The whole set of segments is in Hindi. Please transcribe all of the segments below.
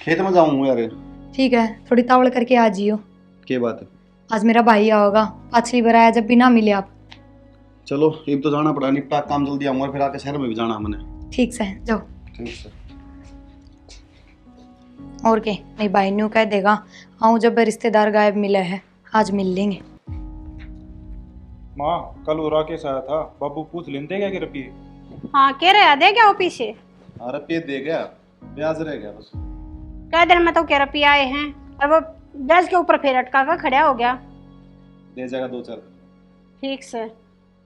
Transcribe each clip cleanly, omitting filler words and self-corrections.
खेत में जाऊँ यार। ठीक है, थोड़ी तावड़ करके आ जियो। क्या बात है? आज मेरा भाई आओगा, पिछली बार आया जब भी ना मिले आप। चलो अब तो जाना पड़ा, निपटा काम जल्दी आऊंगा, फिर आके शहर में भी जाना हमने। ठीक से जाओ। ठीक है। और के नहीं भाई न्यू कह देगा आऊँ जब रिश्तेदार गायब मिले हैं, आज मिल लेंगे। माँ कल वो राकेश आया था, बाबू पूछ लेते क्या कि रुपये? हाँ कह रहे दे क्या वो पीछे? हाँ रुपये दे गया, ब्याज रह गया बस। कह दिन में तो कह रुपये आए हैं और वो गैस के ऊपर फिर अटका कर खड़ा हो गया। दे जाएगा 2-4। ठीक से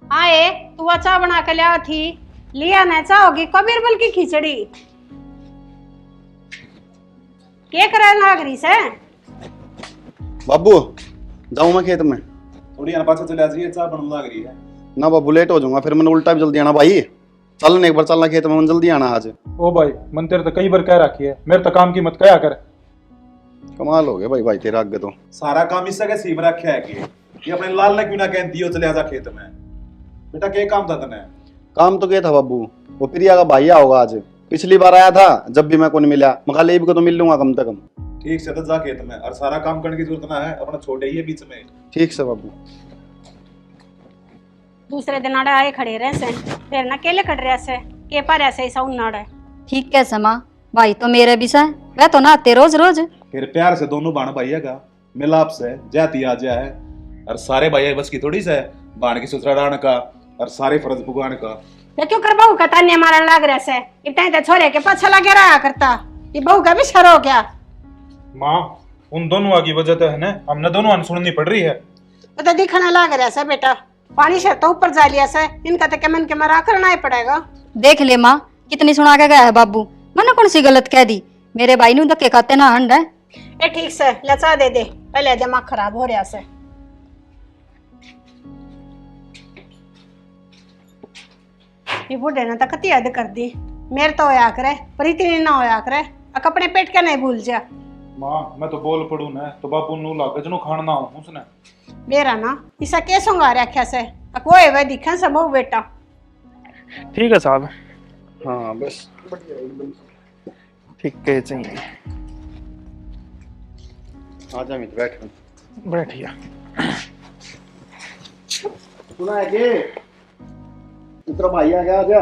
आए तू चाय बना के लिया थी, लिया न चाय होगी कबीर बल की खिचड़ी क्या करे नागरी से। बाबू जाऊँ मैं खेत में? थोड़ी आना पाछा चले जाइए, चाय बनने लग रही है ना बाबू, लेट हो जाऊंगा फिर। मैंने उल्टा भी जल्दी आना भाई, चलने एक बार चलना खेत में, जल्दी आना आज। ओ भाई मन तेरे तो कई बार कह रखी है, मेरे तो काम की मत कया कर। कमाल हो गया भाई, भाई तेरा आगे तो सारा काम इससे के सीम रखा है कि ये अपने लाल ने क्यों ना कहती हो चले जा खेत में। बेटा क्या काम था तने? काम तो क्या था बाबू, वो प्रिया का भाई होगा आज, पिछली बार आया था जब भी मैं को नहीं मिला, मगा लेब को तो मिल लूंगा कम से कम। ठीक से तो जा खेत में, और सारा काम करने की जरूरत ना है, अपना छोटे ही है बीच में। ठीक से बाबू। दूसरे दिन आड़े आए खड़े रहे से फिर न केले कट रहे से के पर ऐसे ऐसा उन्नाड़ है। ठीक कैसे माँ, भाई तो मेरे भी से वह तो नहाते रोज रोज। फिर प्यार से दोनों बाण भाइया का मिलाप से जाती आ जाए है, और सारे भाई बस की थोड़ी से बाण की ससुराल का और सारे फर्ज भुगवान का। ये क्यों कर बहू का ताने मारन लाग रहे से, इतना तो छोरे के पाछा लगे रहा करता, ये बहू का भी शर हो गया। माँ उन दोनों की वजह तो है ना, हमने दोनों अनसुननी पड़ रही है। तो दिखना लाग रहा से बेटा, पानी से तो ऊपर जा लिया से, इनका तो केमन के मरा करना ही पड़ेगा। देख ले माँ कितनी सुना के गया है बाबू, मैंने कौन सी गलत कह दी, मेरे भाई नु धक्के खाते ना हंड है। ए ठीक से लचा दे दे, पहले दिमाग खराब हो रहा से। ये बूढ़े ने तो कती हद कर दी, मेरे तो होया करे पर इतनी ना होया करे, अपने पेट के नहीं भूल जा। माँ मैं तो बोल पड़ू ना तो बापू नू लागज नु खाना हो उसने मेरा ना इसा के संगा रखा से वो है वह दिखन सब बेटा। ठीक है साहब। हाँ बस बढ़िया एकदम ठीक है चाहिए। आजा मित्र बैठ। बैठिए। सुना है कि मित्र भाई आ गया? आजा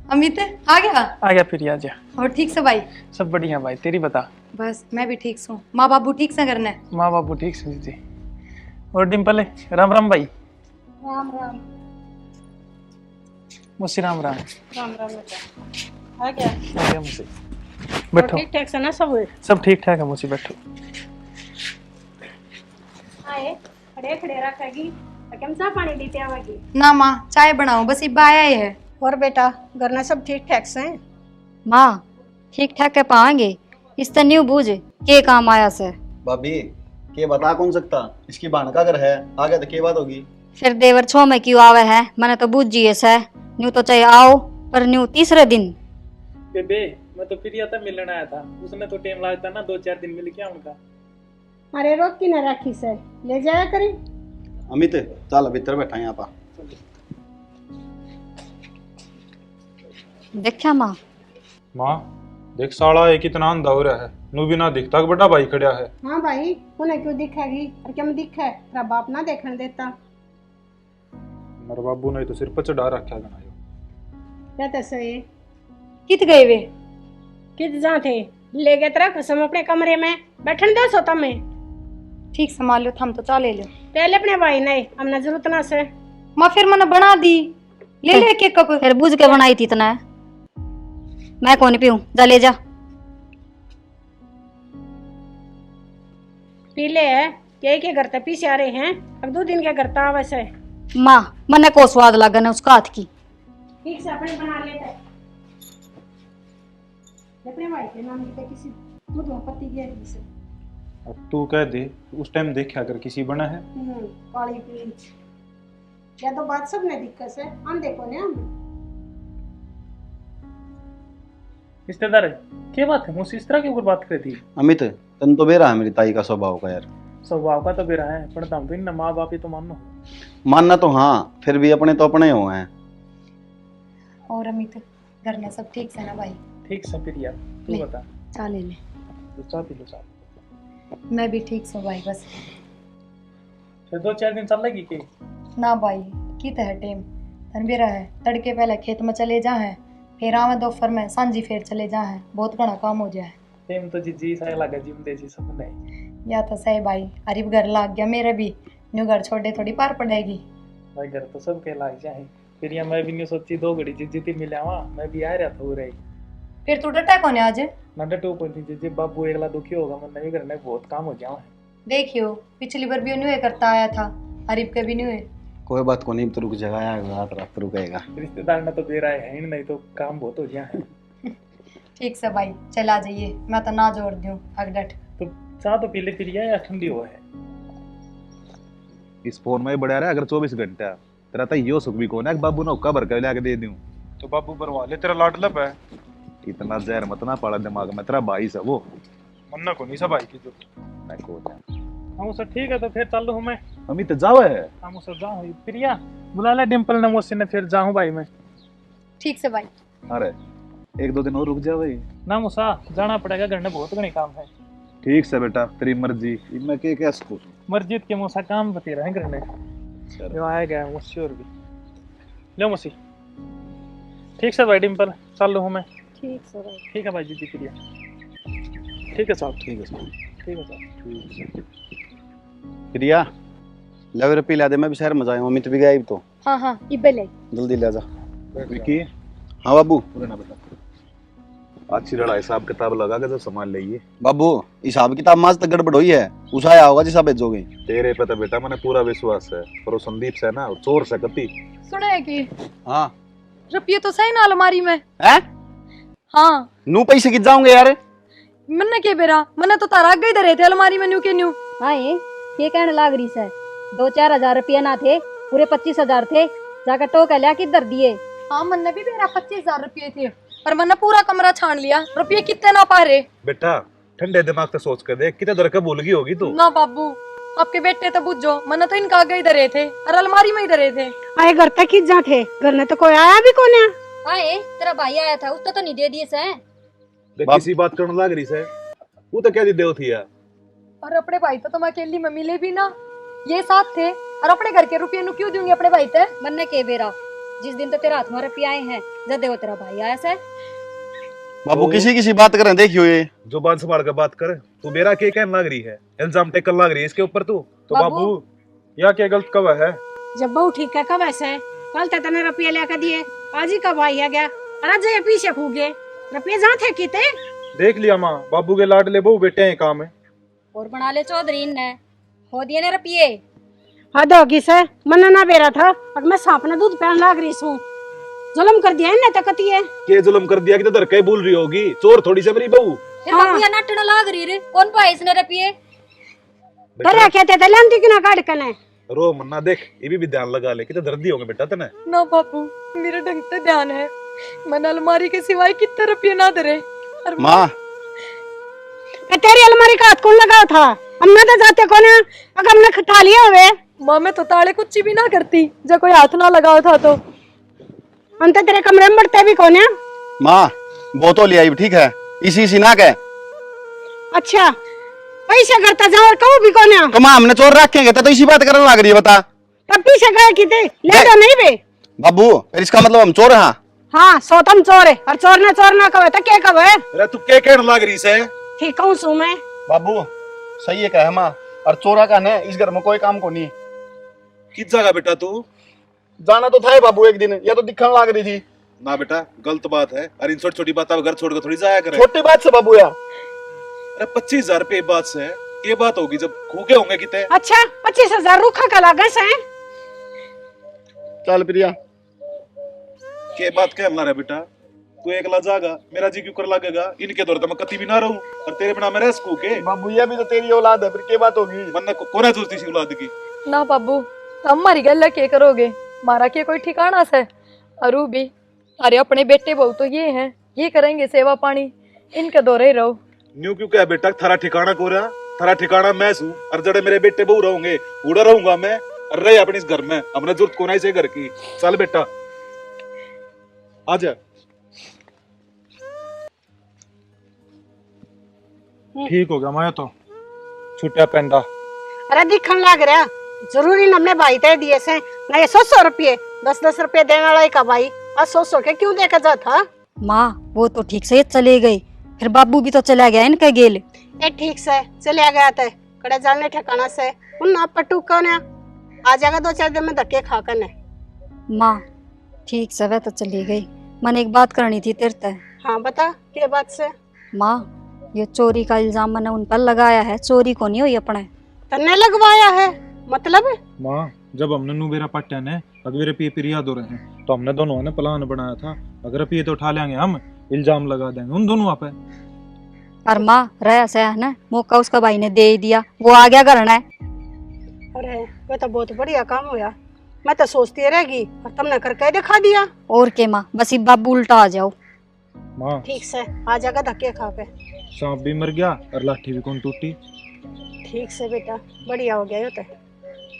अमित आ गया? आ गया फिर आजा। और ठीक से भाई? सब बढ़िया भाई, तेरी बता। बस मैं भी ठीक हूँ। माँ बाबू ठीक से करना है? माँ बाबू ठीक से जी। और डिम्पल राम राम भाई। राम राम। मुझसे राम राम। राम राम बेटा। आ गया? आ गया मुझसे। बैठो। ठीक ठाक से ना सब? सब ठीक ठाक है मुझसे, बैठो। आए खड़े खड़े रखेगी कम सा पानी देते आवेगी ना माँ चाय बनाओ, बस इब्बा आया ही है। और बेटा घर में सब ठीक ठाक से? माँ ठीक ठाक के पाएंगे, इस तो न्यू बूझ के काम आया से। भाभी के बता कौन सकता, इसकी बहन का घर है, आगे तो के बात होगी। फिर देवर छो में क्यों आवे है, मैंने तो बूझ जिए से, न्यू तो चाहे आओ पर न्यू तीसरे दिन। बेबे मैं तो प्रिया था मिलने आया था, उसने तो टाइम लगता ना 2-4 दिन मिल गया उनका। अरे रोक की न रखी से ले जाया करी। अमित चल भीतर बैठा यहाँ पा। देखा माँ? माँ देख साला एक इतना अंधा हो रहा है, नू भी ना दिखता बड़ा भाई खड़ा है। हाँ भाई उन्हें क्यों दिखेगी, और क्या दिखे तेरा बाप ना देखने देता। मेरे बाबू ने तो सिर पर चढ़ा रखा है गनायो। कहते सही कित गए वे? कित जा थे ले गए तेरा कसम अपने कमरे में बैठन दो सोता में। ठीक संभाल लो, थम तो चा ले लो। पहले अपने भाई नहीं हमने जरूरत ना से। माँ फिर मैंने बना दी, ले ले के कप। फिर बूझ के बनाई थी इतना, मैं कौन पीऊं, जा ले जा। पी ले है के घर तक पीछे आ रहे हैं, अब 2 दिन के घर तक वैसे। माँ मने को स्वाद लगा ना उसका हाथ की। ठीक से अपने बना लेते अपने भाई के नाम की किसी दूध में पत्ती गया से। अब तू कह दे उस टाइम देखा अगर किसी बना है। काली पीच या तो बात सब ने दिक्कत है, हम देखो ने हम रिश्तेदार है क्या बात है, मुझसे इस तरह के ऊपर बात कर रही थी। अमित तन तो बेरा है मेरी ताई का स्वभाव का यार। स्वभाव का तो बेरा है, पर तुम तो इन माँ बाप ही तो मानो। मानना तो हाँ, फिर भी अपने तो अपने हो हैं। और अमित घर में सब ठीक से ना भाई? ठीक से प्रिया तू ले। बता। चा ले ले। तो चाह पी लो चाह। मैं भी ठीक सो भाई बस। फिर 2-4 दिन चल लेगी के? ना भाई की है टेम तन भी रहा है, तड़के पहले खेत में चले जा है, फिर आवे दोपहर में सांझी फिर चले जा है, बहुत घना काम हो जाए। टेम तो जी सा लगा जिम दे जी सपने। या तो सही भाई, अरे घर लाग गया मेरे भी, न्यू घर छोड़े थोड़ी पार पड़ेगी। भाई घर तो सबके लाग जाए। फिर यहाँ मैं भी नहीं सोची 2 घड़ी जिद्दी मिला वहाँ, मैं भी आ रहा था हो रही। फिर तू डटा कौन है आज? ना डटो पड़ी जी बाबू एकला दुखी होगा, मन नहीं करने बहुत काम हो जाए। देखियो पिछली बार भी न्यू करता आया था, अरीब के भी न्यू। कोई बात को नहीं, तो रुक जाएगा यार, रात रुकेगा। रिश्तेदार ने तो दे रहा है नहीं तो काम बहुत हो जाए। ठीक से भाई चला जाइए, मैं तो ना जोड़ दूं अगडट। तो चाह तो पी ले फिर या ठंडी हो है। इस फोन में ही बढ़िया रहा अगर 24 घंटा तेरा तो यो सुख भी कौन है, बाबू ने हुक्का भर के लाके दे दूं। तो बाबू भरवा ले, तेरा लाडलब है। इतना जहर मत ना पाला दिमाग में, तेरा भाई सब वो मन्ना को नहीं सब भाई की जो। मैं को हम सर ठीक है तो फिर चल लूँ मैं। अमी तो जावे है। हम सर जाऊँ प्रिया बुला ले डिम्पल ने मुझसे ने फिर जाऊँ भाई मैं। ठीक से भाई। अरे 1-2 दिन और रुक जा भाई। ना मुसा जाना पड़ेगा, घर में बहुत घनी काम है। ठीक से बेटा, तेरी मर्जी, मैं के क्या सकूं। मस्जिद के मुसा काम बते रहे घर में, जो आएगा मुझसे और भी ले मुसी। ठीक से भाई डिम्पल चल लूँ मैं। ठीक से भाई। ठीक है भाई जी प्रिया। ठीक है साहब। ठीक है साहब। ठीक है साहब। प्रिया ले रे, पी ला दे, मैं भी शहर में जाऊं, अमित भी गया तो। हाँ हाँ इबे ले। जल्दी ले जा। विकी। हाँ बाबू। पूरा ना बता। अच्छी लड़ाई हिसाब किताब लगा के तो सामान लेइए। बाबू हिसाब किताब माज तक गड़बड़ हुई है, उसा आया होगा जिसा भेजोगे। तेरे पे तो बेटा मैंने पूरा विश्वास है, पर वो संदीप से ना चोर से कती। सुने कि हाँ रुपये तो सही ना अलमारी में है। हाँ नू पैसे कित जाऊंगे यार। मन्ने के बेरा मन्ने तो तारा गई दे रहे थे अलमारी में न्यू के न्यू। हाँ ये कहने लाग रही है 2-4 हजार रुपया ना थे, पूरे 25,000 थे, जाकर टोका लिया किधर दिए। हाँ मन्ने भी बेरा 25,000 रुपये थे, पर मैंने पूरा कमरा छान लिया, रुपये कितने ना पा रहे। बेटा ठंडे दिमाग से सोच कर देख, कितने दर का भूल गई होगी तू। ना बाबू आपके बेटे तो बुझो, मैंने तो इनका आगे ही धरे थे और अलमारी में ही धरे थे। आए घर तक ही जा थे, घर में तो कोई आया भी कौन है। हाँ तेरा भाई आया था, उसने तो नहीं दे दिए से। किसी बात करने लग रही से, वो तो क्या दी देव थी यार। और अपने भाई तो तुम अकेली में मिले भी ना, ये साथ थे, और अपने घर के रुपये नु क्यों दूंगी अपने भाई ते। बनने के बेरा जिस दिन तो तेरा हाथ में रुपये आए हैं, जब देखो तेरा भाई आया से। बाबू किसी बात करें, देखियो ये जो बात संभाल कर बात करे। तू मेरा क्या कहने लग रही है, इल्जाम टेकन लग रही है इसके ऊपर तू। तो बाबू या क्या गलत कब है? जब बहू ठीक है कब ऐसे कल तक तने रुपये लेकर दिए, आज ही कब आई है गया, और आज ये पीछे खूगे रुपये जहाँ थे किते। देख लिया माँ, बाबू के लाडले बहु बेटे हैं काम है। और बना ले चौधरी ने हो दिए ने रुपये। हद होगी से मन ना बेरा था, अब मैं सांप ने दूध पहन लाग रही हूँ। जुल्म कर दिया इन्हें तकती है। के जुल्म कर दिया कि तो धरके बोल रही होगी, चोर थोड़ी से मेरी बहू। फिर बाबू या नटना लाग रही रे, कौन पाए इसने रुपये? डरा कहते थे लंती की ना काट कने। रो मन्ना देख, ये भी ध्यान लगा ले, कितने दर्दी होंगे बेटा तने। ना बाबू मेरे ढंग से ध्यान है, मैंने अलमारी के सिवाय कितने रुपये ना धरे। माँ तेरी अलमारी का हाथ कौन लगाया था, हमने तो जाते कौन है, अगर हमने खटा लिया हुए। माँ मैं तो ताले कुछ भी ना करती जब कोई हाथ ना लगाओ था तो। हम तो तेरे कमरे में बढ़ते भी कौन है। माँ वो तो ले आई, ठीक है, इसी ना कह। अच्छा पैसे करता जाओ कहूँ भी कौन है। तो माँ हमने चोर रखेंगे तो इसी बात करने लग रही है, बता। तब पीछे गए कि थे ले दो नहीं बे। बाबू फिर इसका मतलब हम चोर हैं। हाँ सोतम चोर है, और चोर ना कहे तो क्या कहे। अरे तू क्या कहने लग रही से। ठीक हूँ सू मैं। बाबू सही है कहे माँ, और चोरा का है इस घर में कोई काम को नहीं। किस जगह बेटा तू जाना तो था बाबू एक दिन, या तो दिखने लग रही थी ना। बेटा गलत बात है, अरे इन छोटी छोटी बात घर छोड़ कर थोड़ी जाया करे। छोटी बात से बाबू यार, अरे 25,000 रुपये बात से ये बात होगी जब खूके होंगे कितने। अच्छा 25,000 रूखा का लागा से। चल प्रिया के बात कहना रे बेटा, तू एकला जागा, मेरा जी क्यों कर लगेगा। इनके दौर तो मैं कती भी ना रहूं, और तेरे बिना मैं रह सकूं के। बाबू ये भी तो तेरी औलाद है, फिर क्या बात होगी। मन को ना जरूरत इसी औलाद की। ना बाबू हमारी गल्ला के करोगे, मारा के कोई ठिकाना से। अरू भी अरे अपने बेटे बहु तो ये हैं, ये करेंगे सेवा पानी, इनके दौरे ही रहो। न्यू क्यों क्या बेटा, थारा ठिकाना को रहा, थारा ठिकाना मैं हूँ, और जड़े मेरे बेटे बहु रहोगे उड़ा रहूंगा मैं, और रहे अपने इस घर में, हमने जरूरत कोना से घर की। चल बेटा आजा। ठीक हो गया मैं तो छुट्टिया पेंडा। अरे दिखन लग रहा जरूरी न हमने भाई तय दिए से ना ये 100 रुपये 10-10 रुपये देने वाला का भाई और 100 के क्यों देकर जाता। माँ वो तो ठीक से चले गई, फिर बाबू भी तो चला गया इनके गेल। ए ठीक से चले गया था कड़े जाने ठिकाना से उन ना पटू कौन है आ जाएगा 2-4 दिन में धक्के खा कर। माँ ठीक से वह तो चली गई, मैंने एक बात करनी थी तेरे से। हाँ बता क्या बात से। माँ ये चोरी का इल्जाम मैंने उन पर लगाया है, चोरी को नहीं हुई अपने। तन्ने लगवाया है मतलब। माँ जब हमने नुबेरा पट्टिया ने अगवेरे पे पिरिया दो रहे हैं तो हमने दोनों ने प्लान बनाया था, अगर अब ये तो उठा लेंगे हम इल्जाम लगा देंगे उन दोनों पे। पर माँ रहा से है ना मौका उसका भाई ने दे ही दिया, वो आ गया करना है। अरे वो तो बहुत बढ़िया काम होया, मैं तो सोचती रहेगी और तुमने करके दिखा दिया। और के माँ बस इस बाबू उल्टा आ जाओ। माँ ठीक से आ जाएगा धक्के खा के। सांप भी मर गया और लाठी भी कौन टूटी। ठीक से बेटा बढ़िया हो गया ये तो।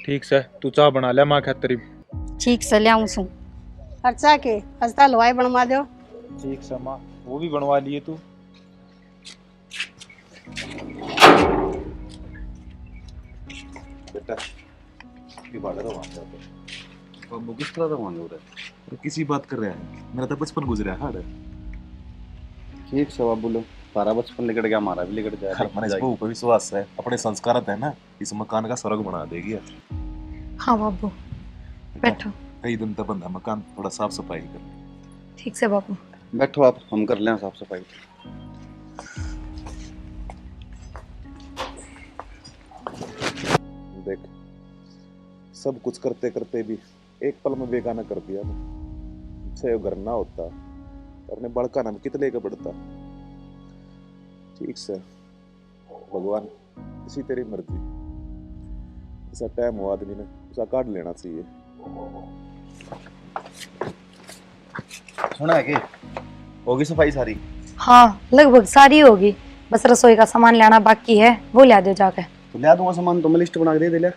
ठीक से तू चाय बना ले माँ खातरी। ठीक से ले आऊँ सू। खर्चा के हंसता हलवाई बनवा दो। ठीक से माँ वो भी बनवा लिए तू। बेटा ये बात तो वहां बाबू किस तरह का मांग हो रहा है, किसी बात कर रहा है, मेरा तो बचपन गुजरा है। ठीक से बाबू लो सारा बचपन निकट गया, हमारा भी निकट जाएगा। हमारे इस बहू पर विश्वास है, अपने संस्कार है ना, इस मकान का स्वर्ग बना देगी। हाँ बाबू बैठो। कई दिन तक बंदा मकान थोड़ा साफ सफाई कर। ठीक से बाबू बैठो आप, हम कर लें साफ सफाई। देख सब कुछ करते करते भी एक पल में बेगाना कर दिया ना, अच्छा घर ना होता अपने बड़का नाम कितने का बढ़ता। ठीक से भगवान इसी तेरी मर्जी, ऐसा टाइम हो आदमी ने उसा काट लेना चाहिए। सुना है कि होगी सफाई सारी? हाँ लगभग सारी होगी, बस रसोई का सामान लाना बाकी है, वो ला दो जाके। तो लिया दूंगा सामान, तो मैं लिस्ट बना के दे लिया।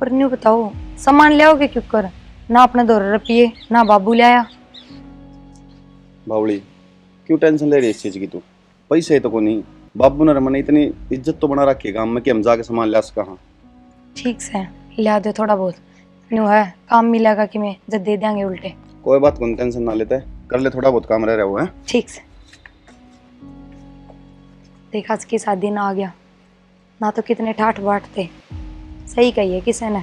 पर न्यू बताओ सामान ले आओगे क्यों कर, ना अपने 2 रुपये ना बाबू ले आया। बावड़ी क्यों टेंशन ले रही है इस चीज की तू, पैसे तो को नहीं, बाबू ने मैंने इतनी इज्जत तो बना रखी है काम में कि हम जाके सामान ला सका। हाँ ठीक से ले दो थोड़ा बहुत, न्यू है काम मिलेगा कि मैं जब दे देंगे उल्टे। कोई बात कौन टेंशन ना लेते, कर ले थोड़ा बहुत काम रह रहा हुआ है। ठीक से देखा इसकी शादी ना आ गया ना, तो कितने ठाठ बाट थे। सही कही है किसी ने,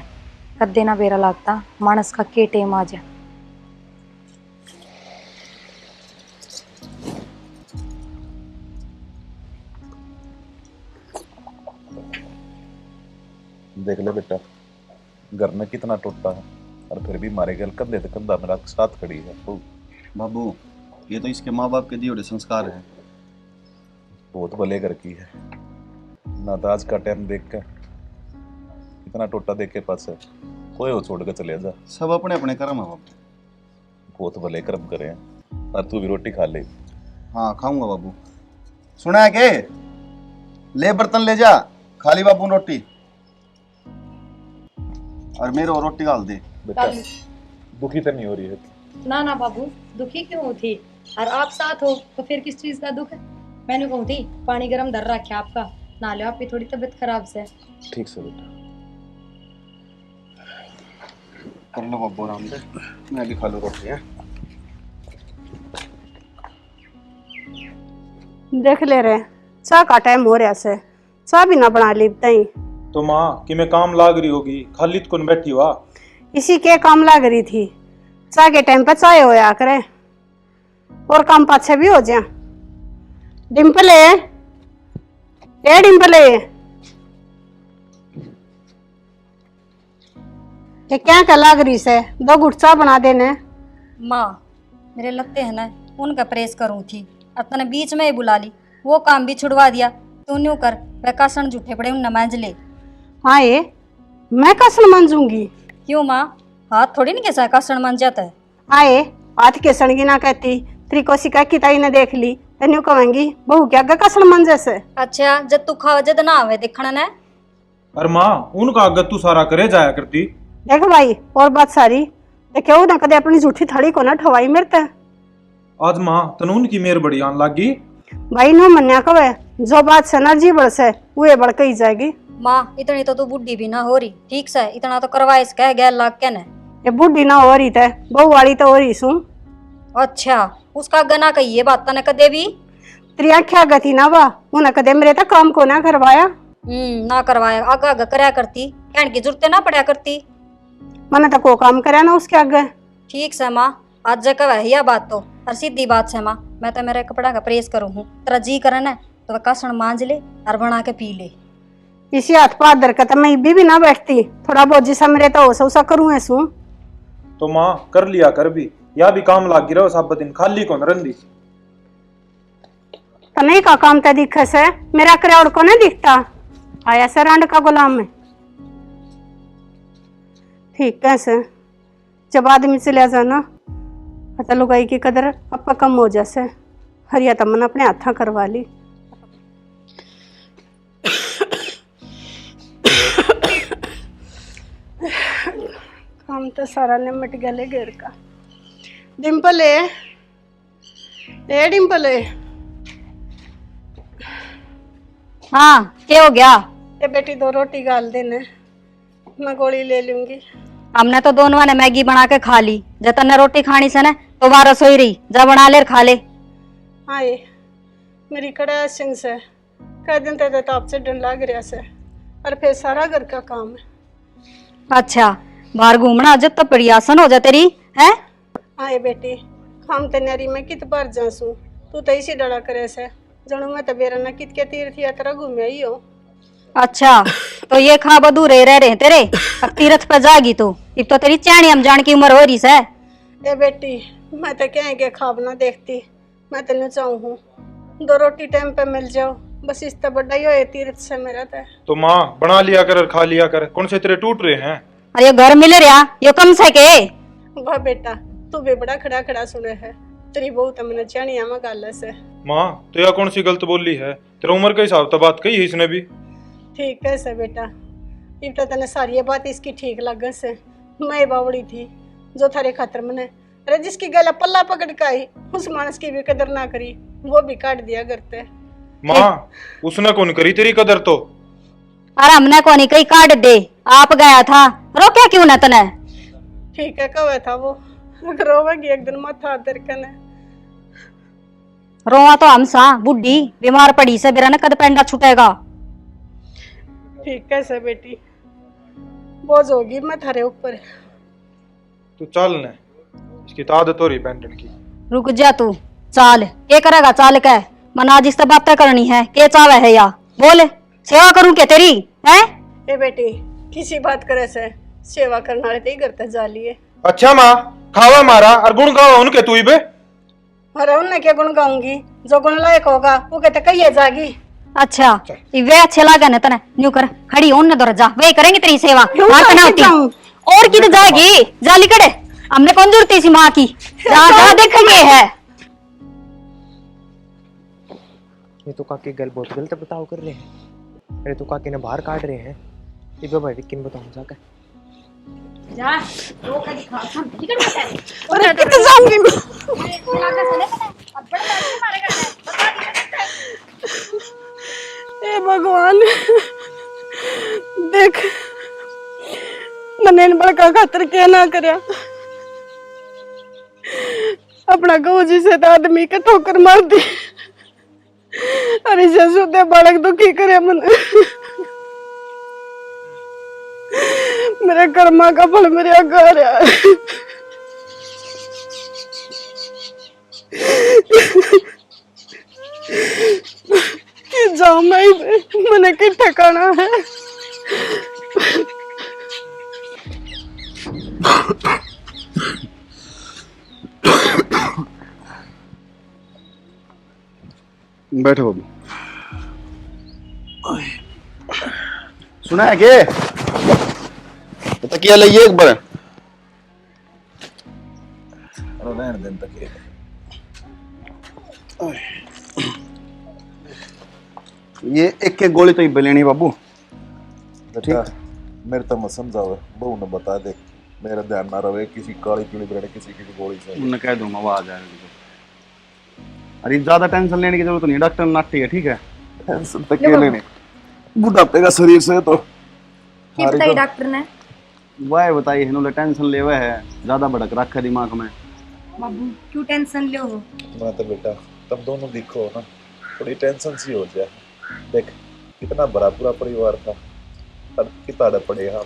कर देना बेरा लगता मानस का के टेम आ जा। देख ले बेटा घर में कितना टूटा है और फिर भी मारे गल कंधे से कंधा मेरा साथ खड़ी है। बाबू ये तो इसके माँ बाप के दिए हुए संस्कार है। बहुत भले घर की है ना, तो आज का टाइम देख कर इतना टोटा देख के पास है कोई हो छोड़ के चले जा। सब अपने अपने कर्म है बाबू। बहुत भले कर्म करे हैं और तू भी रोटी खा ले। हाँ खाऊंगा बाबू। सुना है के ले बर्तन ले जा, खाली बाबू रोटी और मेरे और रोटी डाल दे। बेटा दुखी तो नहीं हो रही है? ना ना बाबू दुखी क्यों होती, और आप साथ हो तो फिर किस चीज का दुख है। मैंने कहूँ थी पानी गर्म धर रखा आपका, ना लो आपकी थोड़ी तबीयत खराब से। ठीक से बेटा कर लो बाबू आराम से, मैं भी खा लूँ रोटी है। देख ले रहे चाह का टाइम हो रहा से, चाह भी ना बना ली तई। तो माँ कि मैं काम लाग रही होगी, खाली तो कौन बैठी हुआ। इसी के काम लग रही थी, चाह के टाइम पर चाय होया करे और काम पाछे भी हो जाए। डिम्पल है ए डिम्पल है, ये क्या कर लाग रही से, 2 घुट चाह बना देने। माँ मेरे लगते हैं ना उनका प्रेस करूँ थी, अब तने बीच में ही बुला ली, वो काम भी छुड़वा दिया। तू न्यू कर वह कासन झूठे पड़े उन नमाज ले। हाँ ये मैं कासन मंजूंगी। क्यों माँ, हाथ थोड़ी नहीं कैसा कासन मन जाता है। आए हाथ के सड़गी ना कहती, त्रिकोशी का किताई ने देख ली तेन्यू कहेंगी बहू क्या गा कासन मन जैसे। अच्छा जब तू खाओ जद ना आवे देखना ने। अरे माँ उनका आगत तू सारा करे जाया करती। देख भाई और बात सारी देखो ना, कदे अपनी झूठी थाली को ना ठवाई मेरे ते। आज माँ तनून की मेर बड़ी आन लागी। भाई नो मन्या कवे जो बात से ना जी बढ़ से वो बढ़ के ही जाएगी। माँ इतनी तो तू बुढ़ी भी ना हो रही, ठीक से इतना तो करवाइस कह गया लाग के ने। ये बुढ़ी ना हो रही थे, बहू वाली तो हो रही सू। अच्छा उसका गना कही ये बात तने कदे भी तेरी आख्या गति ना बा, उन्हें कदे मेरे तक काम को ना करवाया। ना करवाया, आगा आगा करया करती, कहने की जरूरत ना पड़ा करती। मैंने तो को काम करे ना उसके आगे। ठीक से माँ, आज जगह है यह बात तो और सीधी बात से माँ, मैं तो मेरे कपड़ा का प्रेस करूँ हूँ, तेरा जी करे ना तो वह कासण मांज ले और बना के पी ले। इसी हाथ पात दर का मैं भी ना बैठती, थोड़ा बहुत जिसा मेरे तो उसा करूँ ऐसू। तो माँ कर लिया कर भी, या भी काम लाग गिरा सब दिन खाली कौन रंदी। तने का काम तो दिखे से मेरा क्राउड को नहीं दिखता, आया से रांड का गुलाम में। ठीक कैसे जब आदमी चले जाना पता लुगाई की कदर अपा कम हो जैसे हरिया तमन अपने हाथा करवा ली। काम तो सारा निमट गया घर का। डिम्पल ए डिम्पल हाँ क्या हो गया? ये बेटी दो रोटी गाल देने, मैं गोली ले लूंगी। हमने तो दोनों ने मैगी बना के खा ली, जतन ने रोटी खानी से ना तो बारह सोई रही, जा बना ले खा ले। आए मेरी कड़ा सिंह से कह दिन ते तो आपसे डर लग रहा से, और फिर सारा घर का काम है। अच्छा बाहर घूमना जब तो प्रियासन हो जा तेरी है। आए बेटी काम तैयारी में कित बार जासू, तू तो इसी डरा करे से जनू मैं तो बेरा न कित के तीर्थ यात्रा घूमे ही हो। अच्छा तो ये खा बदू रहे तेरे, अब तीर्थ पे जागी तो अब तो तेरी चैनी हम जान की उम्र हो रही से। ए बेटी मैं तो कह के खाब ना देखती, मैं तेन चाहूँ हूँ दो रोटी टाइम पे मिल जाओ, बस इस तो बड़ा ही हो तीर्थ से मेरा तो माँ बना लिया कर और खा लिया कर, कौन से तेरे टूट रहे हैं। अरे ये घर मिल रहा ये कम से के। वाह बेटा तू भी बड़ा खड़ा खड़ा सुने है, तेरी बहू तो मैंने चाणिया में गाल से। माँ तो यह कौन सी गलत बोली है, तेरा उम्र के हिसाब तो बात कही है इसने भी। ठीक है से बेटा, इब तो तने सारी ये बात इसकी ठीक लग से, मैं बावड़ी थी जो थारे खातर मने, अरे जिसकी गला पल्ला पकड़ के आई उस मानस की भी कदर ना करी, वो भी काट दिया करते। माँ उसने कौन करी तेरी कदर तो। अरे हमने को नहीं कहीं काट दे, आप गया था रोका क्यों न तने। ठीक है कवे था वो, रोवेगी एक दिन माथा दर कने। रोवा तो हम सा बुढ़ी बीमार पड़ी से बेरा न कद पेंडा छुटेगा। ठीक है से बेटी बोझ होगी मैं थारे ऊपर। तू चल न, इसकी तो आदत हो रही पेंडन की। रुक जा तू, चाल क्या करेगा चाल के, मन आज इससे बातें करनी है, के चावे है या बोले सेवा करूं क्या तेरी है। ए बेटी किसी बात करे से सेवा करने वाले ते ही करते जा लिए। अच्छा माँ खावा मारा और गुण गावा उनके तू ही बे। अरे उनने क्या गुण गाऊंगी, जो गुण लायक होगा वो कहते कहिए जागी। अच्छा वे अच्छे लागे न तने न्यू कर खड़ी उन दौर जा, वे करेंगे तेरी सेवा। यूं मां कैसे होती जाऊं? और की तो जाएगी जाली कड़े, हमने कौन जरूरत थी माँ की, जा जा देखेंगे है। ये तो काके गल बहुत गलत बताओ कर रहे हैं, अरे तो काके ने बाहर काट रहे हैं, ये भाई किन बताऊं जाकर जा वो कभी खा हम ठीक है। अरे कितने जाऊंगी मैं। ए भगवान देख मैंने इन बड़का खातर क्या ना करया, अपना गौ जी से तो आदमी के ठोकर मार दी, अरे जसुदे बालक दुखी करे मन। मेरे कर्मा का फल मेरे आगे आ रहा है। जाओ मैं मैंने कि ठिकाना है। बैठो बाबू। सुना है के तकिया लाइए एक बार। रहने दें तकिया। ये एक एक गोली तो ही लेनी बाबू। बेटा मेरे तो मत समझावे, बहू ने बता दे, मेरा ध्यान ना रहे किसी काली पीली ब्रेड किसी की गोली से। उन्हें कह दूंगा आवाज आ रही है। अरे ज्यादा टेंशन लेने की जरूरत नहीं, डॉक्टर नाटी है, ठीक है। टेंशन तक के लेने बुढ़ापे का शरीर से तो की बताई डॉक्टर ने? वह बताइए इन्होंने टेंशन ले हुआ है, ज्यादा भड़क रखा है दिमाग में। बाबू क्यों टेंशन ले हो? मैं तो बेटा तब दोनों दिखो ना, थोड़ी टेंशन सी हो जाए। देख कितना बड़ा पूरा परिवार था, अब कितना पड़े हम।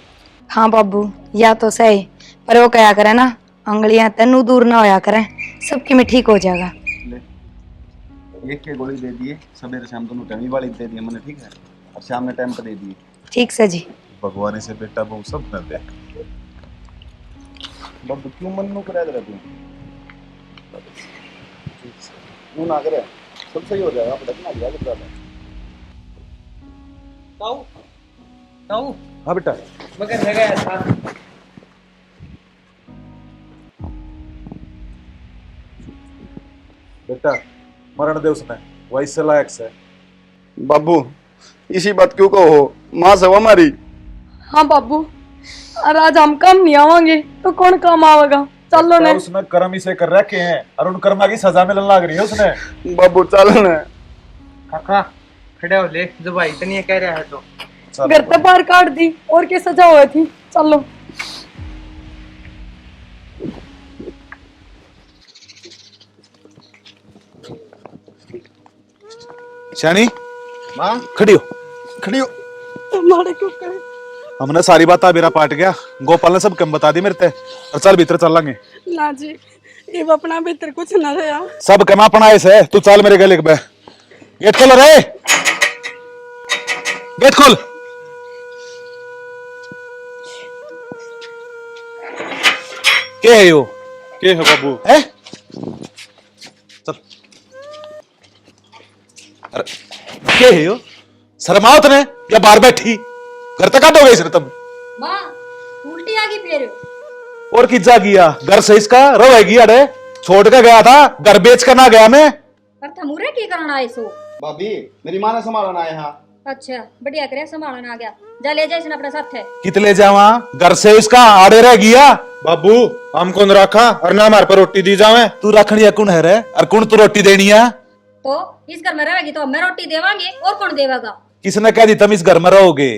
हाँ बाबू या तो सही, पर वो क्या करे ना, अंगलियां तेनू दूर ना होया करे, सबकी में ठीक हो जाएगा। एक के गोली दे दिए, सवेरे शाम दोनों टाइम वाली दे दिए मैंने, ठीक है, और शाम में टाइम पर दे दिए। ठीक से जी। भगवान से बेटा बहु सब न दे। बाबू क्यों मन नु करे रहा तू ना करे, सब सही हो जाएगा, भड़क ना जाएगा ज्यादा। ताऊ ताऊ हाँ बेटा मगर है गया था। बेटा मरण दे उसने, वही से लायक से। बाबू इसी बात क्यों कहो, माँ सब हमारी। हाँ बाबू, और आज हम काम नहीं आवांगे तो कौन काम आवेगा? चलो ने। उसने कर्म इसे कर रखे हैं और उन कर्मा की सजा मिलने लग रही है उसने। बाबू चलो ने। काका खड़े हो ले, जो भाई इतनी कह रहा है तो घर पे बाहर काट दी और क्या सजा हुई थी। चलो शानी माँ खड़ी हो, खड़ी हो। हमारे क्यों करे? हमने सारी बात मेरा पाट गया, गोपाल ने सब कम बता दी मेरे ते, और चल भीतर चल लेंगे। ना जी, ये अपना भीतर कुछ ना रहा। सब कमा पनाए से, तू चल मेरे गले पे। गेट खोल रे, गेट खोल। के है यो? के है बाबू? है चल। अरे के है यो? शर्माओ तने या बाहर बैठी? घर तक कब हो गई इसने तब? माँ उल्टी आ गई फिर। और किज्जा किया घर से इसका रोएगी। अरे छोड़ के गया था, घर बेच कर ना गया मैं। पर थमूरे की करना है सो? भाभी मेरी माँ ने संभालना है यहाँ। अच्छा बढ़िया करे, संभालना आ गया। जा ले जा इसने अपने साथ है। कितले जावा घर से इसका आड़े रह गया। बाबू हम कौन रखा और ना हमारे पर रोटी दी जावे? तू रखनी है कौन है रे, और कौन तू रोटी देनी है? तो इस घर में रहेगी तो हमें रोटी देवांगे, और कौन देवागा? किसने कह दी तुम इस घर में रहोगे?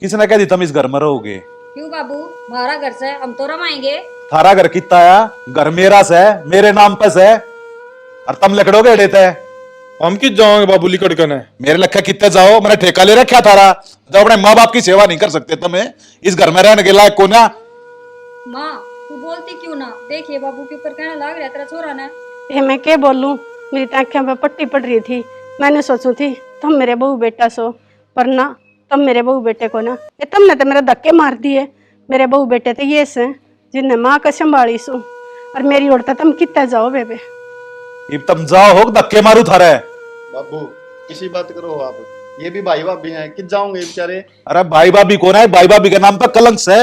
किसने कह दी तुम इस घर में रहोगे? क्यों बाबू, हमारा घर से हम तो रमाएंगे। थारा घर कितना आया? घर मेरा से, मेरे नाम पे से, और तुम लकड़ोगे देते। हम किस जाओगे बाबू लिकड़कन है? मेरे लखा कितने जाओ, मैंने ठेका ले रखा थारा। जब अपने माँ बाप की सेवा नहीं कर सकते तुम्हें, इस घर में रहने के लायक को ना। माँ तू बोलती क्यों ना? देखिए बाबू के ऊपर कहने लग रहा तेरा छोरा ने। ये मैं क्या बोलूं, मेरी आंखें पे पट्टी पड़ रही थी। मैंने सोचू थी तुम मेरे बहू बेटा सो, पर ना तुम मेरे बहू बेटे को ना, ये तुमने तो मेरे धक्के मार दिए। मेरे बहू बेटे तो ये से जिन्हें माँ का संभाली सो, और मेरी उड़ता तुम कितना जाओ बेबे। अब तुम जाओ हो धक्के मारू थारे। बाबू किसी बात करो आप, ये भी भाई भाभी हैं, किस जाओगे बेचारे। अरे भाई भाभी कौन है? भाई भाभी के नाम पर कलंक है।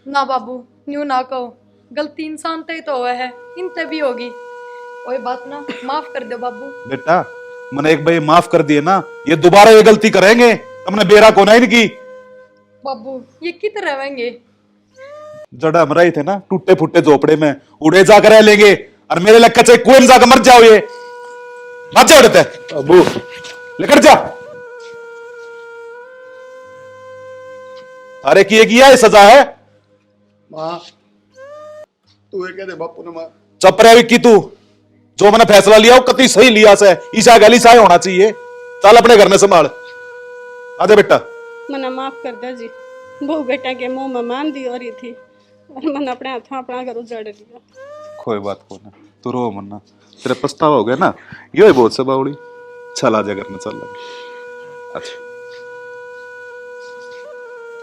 ना बाबू न्यू ना कहो, गलती इंसान ते तो हुआ है, इन ते भी होगी। कोई बात ना, माफ कर दो बाबू। बेटा मैंने एक भाई माफ कर दिए ना, ये दोबारा ये गलती करेंगे। तुमने बेरा को नहीं की। बाबू ये कित रहेंगे? जड़ा हम रहे थे ना टूटे फूटे झोपड़े में, उड़े जाकर रह लेंगे, और मेरे लग चाहे कुएं में जाकर मर जाओ। ये मत जाओ उड़ते अबू, लेकर जा। अरे किया ये सजा है। माँ तू ये कह दे बापू ने। माँ चुप रह की तू, जो मैंने फैसला लिया वो कति सही लिया से, ईसा गली सा होना चाहिए। चल अपने घर में संभाल। आजा बेटा। मना माफ कर दो जी, बहू बेटा के मुंह में मान दी हो रही थी, और मैंने अपने हाथों अपना घर उजाड़ दिया। कोई बात को ना, तू रो मन्ना, तेरा पछतावा हो गया ना, यो ही बहुत सब बावड़ी। चल आजा घर में चल। अच्छा